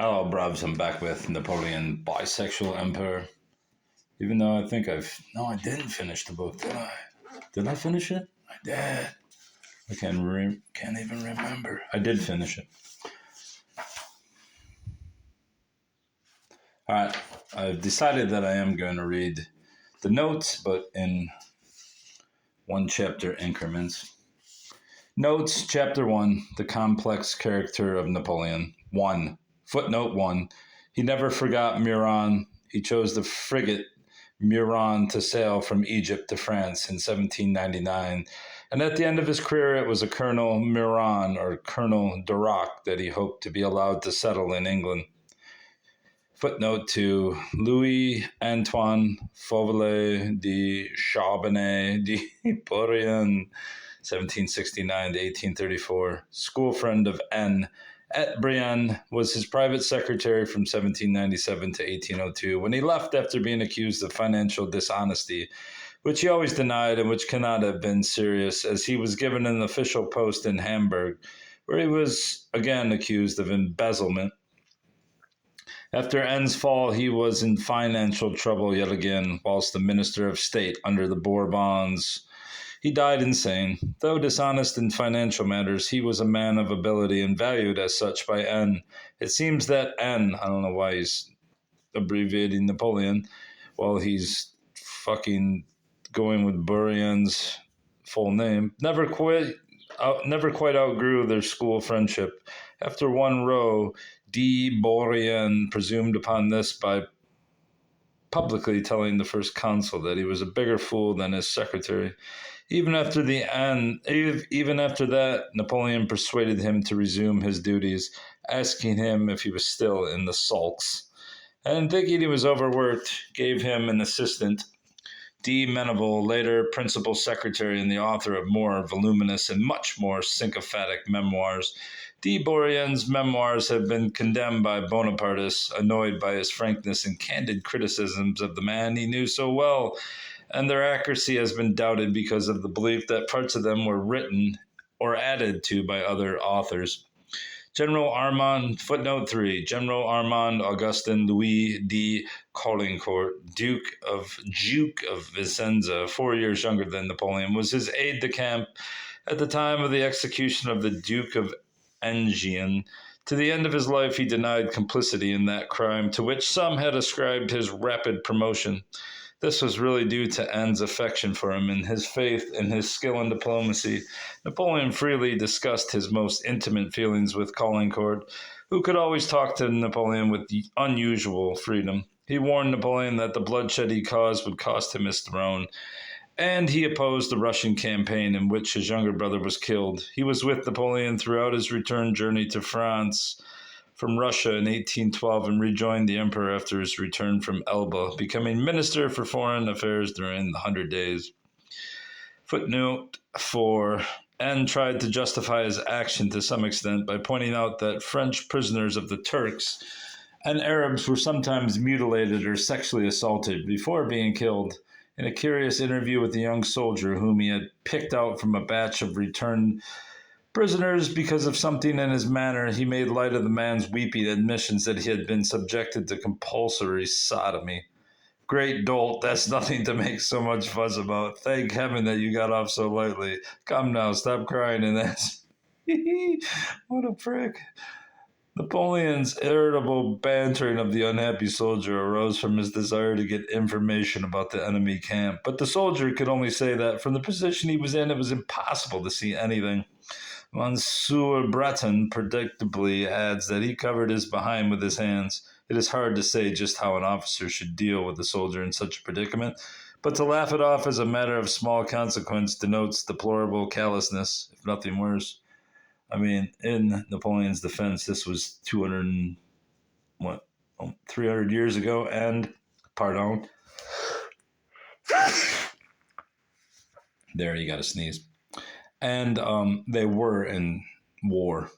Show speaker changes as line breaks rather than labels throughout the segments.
Hello, bruvs. I'm back with Napoleon, Bisexual Emperor. Even though I think No, I didn't finish the book, did I? Did I finish it? I did. I can't even remember. I did finish it. Alright, I've decided that I am going to read the notes, but in one chapter increments. Notes, Chapter 1, The Complex Character of Napoleon. 1. Footnote 1. He never forgot Muran. He chose the frigate Muran to sail from Egypt to France in 1799. And at the end of his career, it was a Colonel Muran or Colonel Duroc that he hoped to be allowed to settle in England. Footnote 2. Louis Antoine Fauvelet de Charbonnet de Bourrienne, 1769 to 1834, school friend of N. At Brienne, was his private secretary from 1797 to 1802, when he left after being accused of financial dishonesty, which he always denied and which cannot have been serious, as he was given an official post in Hamburg, where he was again accused of embezzlement. After N's fall, he was in financial trouble yet again, whilst the Minister of State under the Bourbons. He died insane. Though dishonest in financial matters, he was a man of ability and valued as such by N. It seems that N, I don't know why he's abbreviating Napoleon, while he's fucking going with Bourrienne's full name, never quite outgrew their school friendship. After one row, de Bourrienne presumed upon this by publicly telling the first consul that he was a bigger fool than his secretary. Even after that, Napoleon persuaded him to resume his duties, asking him if he was still in the sulks, and thinking he was overworked, gave him an assistant, D. Menneval, later principal secretary and the author of more voluminous and much more sycophantic memoirs. D. Bourrienne's memoirs have been condemned by Bonapartists, annoyed by his frankness and candid criticisms of the man he knew so well, and their accuracy has been doubted because of the belief that parts of them were written or added to by other authors. Footnote 3, General Armand Augustin Louis de Caulaincourt, Duke of Vicenza, 4 years younger than Napoleon, was his aide-de-camp at the time of the execution of the Duke of Enghien. To the end of his life, he denied complicity in that crime, to which some had ascribed his rapid promotion. This was really due to N's affection for him and his faith in his skill in diplomacy. Napoleon freely discussed his most intimate feelings with Caulaincourt, who could always talk to Napoleon with unusual freedom. He warned Napoleon that the bloodshed he caused would cost him his throne, and he opposed the Russian campaign in which his younger brother was killed. He was with Napoleon throughout his return journey to France from Russia in 1812 and rejoined the emperor after his return from Elba, becoming Minister for Foreign Affairs during the 100 Days. Footnote 4. N tried to justify his action to some extent by pointing out that French prisoners of the Turks and Arabs were sometimes mutilated or sexually assaulted before being killed. In a curious interview with a young soldier whom he had picked out from a batch of returned prisoners because of something in his manner, he made light of the man's weeping admissions that he had been subjected to compulsory sodomy. Great dolt, that's nothing to make so much fuss about. Thank heaven that you got off so lightly. Come now, stop crying and that's... What a prick. Napoleon's irritable bantering of the unhappy soldier arose from his desire to get information about the enemy camp, but the soldier could only say that from the position he was in, it was impossible to see anything. Monsieur Breton predictably adds that he covered his behind with his hands. It is hard to say just how an officer should deal with a soldier in such a predicament, but to laugh it off as a matter of small consequence denotes deplorable callousness, if nothing worse. I mean, in Napoleon's defense, this was 300 years ago, and, pardon, there, you gotta sneeze. And they were in war.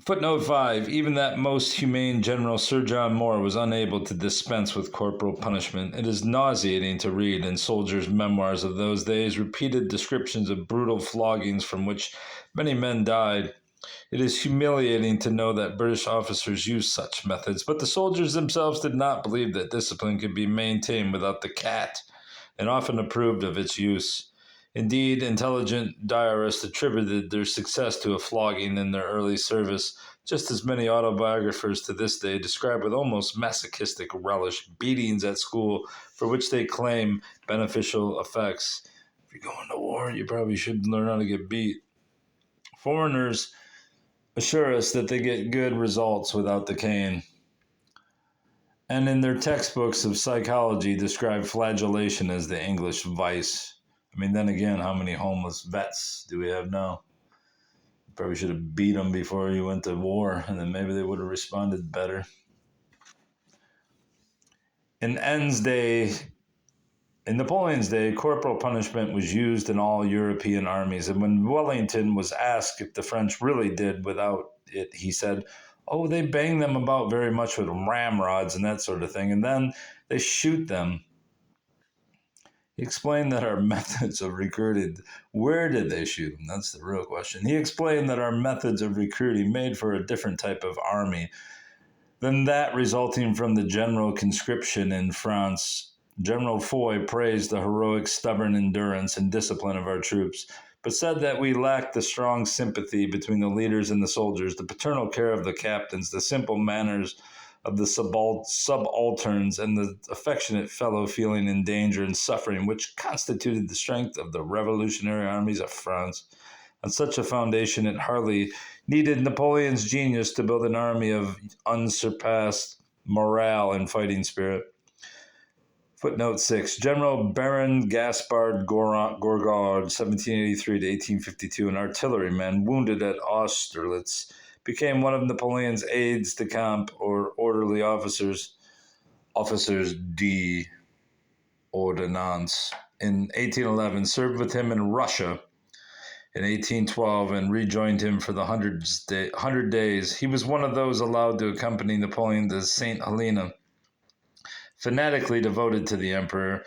Footnote 5. Even that most humane General Sir John Moore was unable to dispense with corporal punishment. It is nauseating to read in soldiers' memoirs of those days repeated descriptions of brutal floggings from which many men died. It is humiliating to know that British officers used such methods, but the soldiers themselves did not believe that discipline could be maintained without the cat, and often approved of its use. Indeed, intelligent diarists attributed their success to a flogging in their early service, just as many autobiographers to this day describe with almost masochistic relish beatings at school for which they claim beneficial effects. If you're going to war, you probably should learn how to get beat. Foreigners assure us that they get good results without the cane, and in their textbooks of psychology describe flagellation as the English vice. I mean, then again, how many homeless vets do we have now? You probably should have beat them before you went to war, and then maybe they would have responded better. In Napoleon's day, corporal punishment was used in all European armies, and when Wellington was asked if the French really did without it, he said, "Oh, they bang them about very much with ramrods and that sort of thing, and then they shoot them." He explained that our methods of recruiting, where did they shoot them? That's the real question. He explained that our methods of recruiting made for a different type of army than that resulting from the general conscription in France. General Foy praised the heroic, stubborn endurance and discipline of our troops, but said that we lacked the strong sympathy between the leaders and the soldiers, the paternal care of the captains, the simple manners of the subalterns, and the affectionate fellow feeling in danger and suffering, which constituted the strength of the revolutionary armies of France. On such a foundation, it hardly needed Napoleon's genius to build an army of unsurpassed morale and fighting spirit. Footnote 6. General Baron Gaspard Gourgaud, 1783 to 1852, an artilleryman wounded at Austerlitz, became one of Napoleon's aides de camp, or orderly officers d'ordonnance. In 1811, served with him in Russia in 1812 and rejoined him for the 100 days. He was one of those allowed to accompany Napoleon to St. Helena, fanatically devoted to the emperor.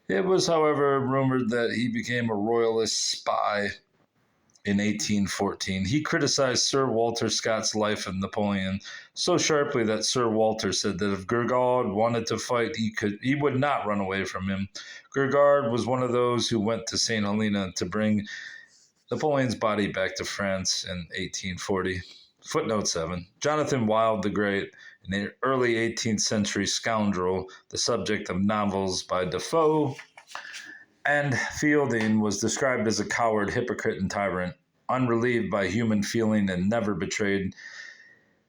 It was, however, rumored that he became a royalist spy in 1814. He criticized Sir Walter Scott's Life of Napoleon so sharply that Sir Walter said that if Gourgaud wanted to fight, he would not run away from him. Gourgaud was one of those who went to St. Helena to bring Napoleon's body back to France in 1840. Footnote 7. Jonathan Wild the Great, an early 18th century scoundrel, the subject of novels by Defoe and Fielding, was described as a coward, hypocrite, and tyrant, unrelieved by human feeling and never betrayed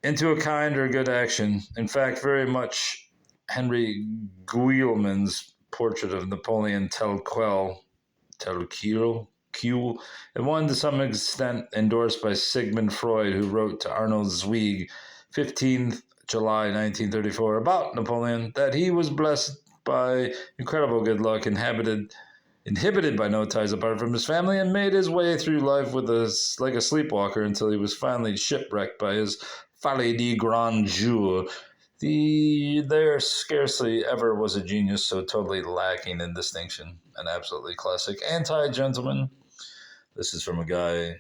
into a kind or good action. In fact, very much Henry Guillemot's portrait of Napoleon tel quel, and one to some extent endorsed by Sigmund Freud, who wrote to Arnold Zweig, 15th July 1934, about Napoleon, that he was blessed by incredible good luck, inhibited by no ties apart from his family, and made his way through life like a sleepwalker until he was finally shipwrecked by his Folie de Grandeur. There scarcely ever was a genius so totally lacking in distinction. An absolutely classic anti-gentleman. This is from a guy.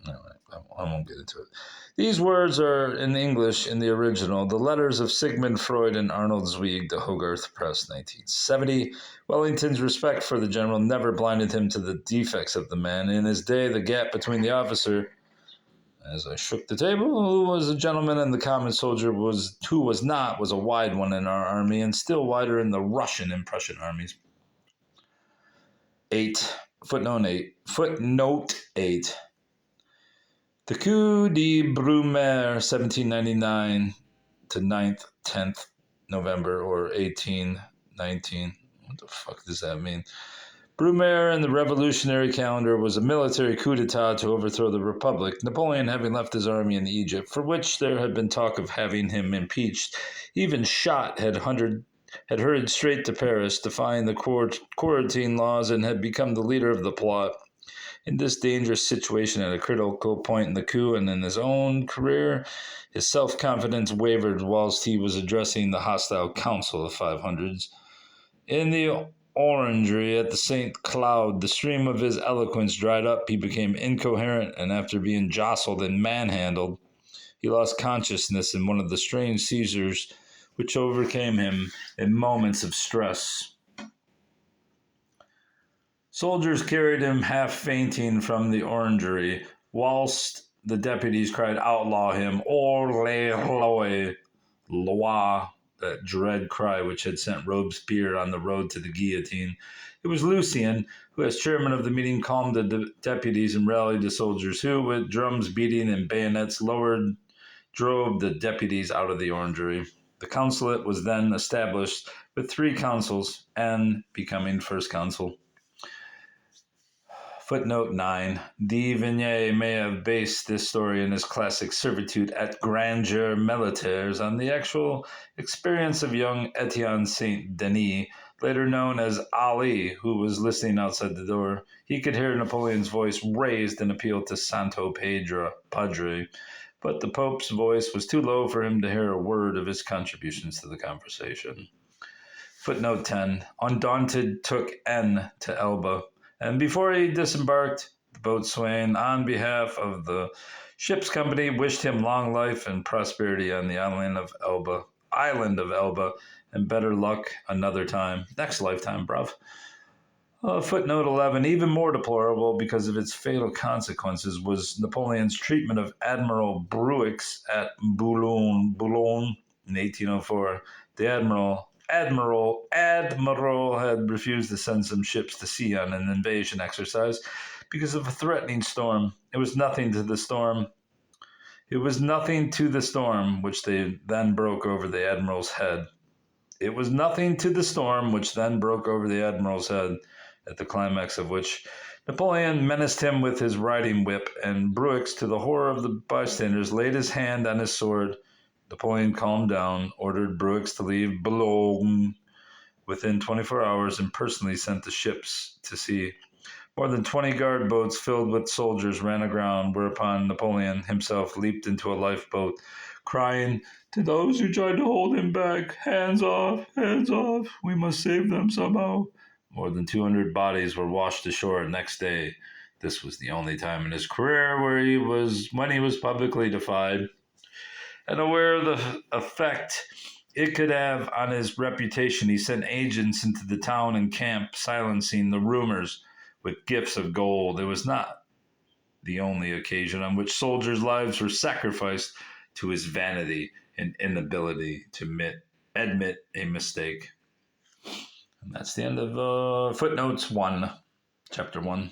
I won't get into it. These words are in English in the original, the letters of Sigmund Freud and Arnold Zweig, the Hogarth Press, 1970. Wellington's respect for the general never blinded him to the defects of the man. In his day, the gap between the officer, as I shook the table, who was a gentleman, and the common soldier who was not, was a wide one in our army, and still wider in the Russian and Prussian armies. 8. Footnote 8. The coup de Brumaire, 1799 to 10th November, or 1819. What the fuck does that mean? Brumaire in the revolutionary calendar was a military coup d'etat to overthrow the Republic, Napoleon having left his army in Egypt, for which there had been talk of having him impeached. Even Schott had hurried straight to Paris, defying the quarantine laws, and had become the leader of the plot. In this dangerous situation at a critical point in the coup and in his own career, his self-confidence wavered whilst he was addressing the hostile Council of 500s. In the orangery at the St. Cloud. The stream of his eloquence dried up. He became incoherent, and after being jostled and manhandled, he lost consciousness in one of the strange seizures which overcame him in moments of stress. Soldiers carried him half fainting from the orangery, whilst the deputies cried, "Outlaw him! Orle loi!" That dread cry which had sent Robespierre on the road to the guillotine. It was Lucien, who, as chairman of the meeting, calmed the deputies and rallied the soldiers, who, with drums beating and bayonets lowered, drove the deputies out of the orangery. The consulate was then established with 3 consuls, and becoming first consul. Footnote 9. D. Vigny may have based this story in his classic Servitude et Grandeur Militaires on the actual experience of young Etienne Saint Denis, later known as Ali, who was listening outside the door. He could hear Napoleon's voice raised in appeal to Santo Padre, but the Pope's voice was too low for him to hear a word of his contributions to the conversation. Footnote 10. Undaunted took N to Elba, and before he disembarked, the boatswain, on behalf of the ship's company, wished him long life and prosperity on the island of Elba, and better luck another time. Next lifetime, bruv. Footnote 11. Even more deplorable because of its fatal consequences was Napoleon's treatment of Admiral Bruix at Boulogne in 1804. The Admiral had refused to send some ships to sea on an invasion exercise because of a threatening storm. It was nothing to the storm which they then broke over the Admiral's head. It was nothing to the storm which then broke over the Admiral's head, at the climax of which Napoleon menaced him with his riding whip, and Bruix, to the horror of the bystanders, laid his hand on his sword. Napoleon calmed down, ordered Bruix to leave Boulogne within 24 hours, and personally sent the ships to sea. More than 20 guard boats filled with soldiers ran aground, whereupon Napoleon himself leaped into a lifeboat, crying to those who tried to hold him back, "Hands off, hands off, we must save them somehow." More than 200 bodies were washed ashore next day. This was the only time in his career when he was publicly defied. And aware of the effect it could have on his reputation, he sent agents into the town and camp, silencing the rumors with gifts of gold. It was not the only occasion on which soldiers' lives were sacrificed to his vanity and inability to admit a mistake. And that's the end of Footnotes 1, Chapter 1.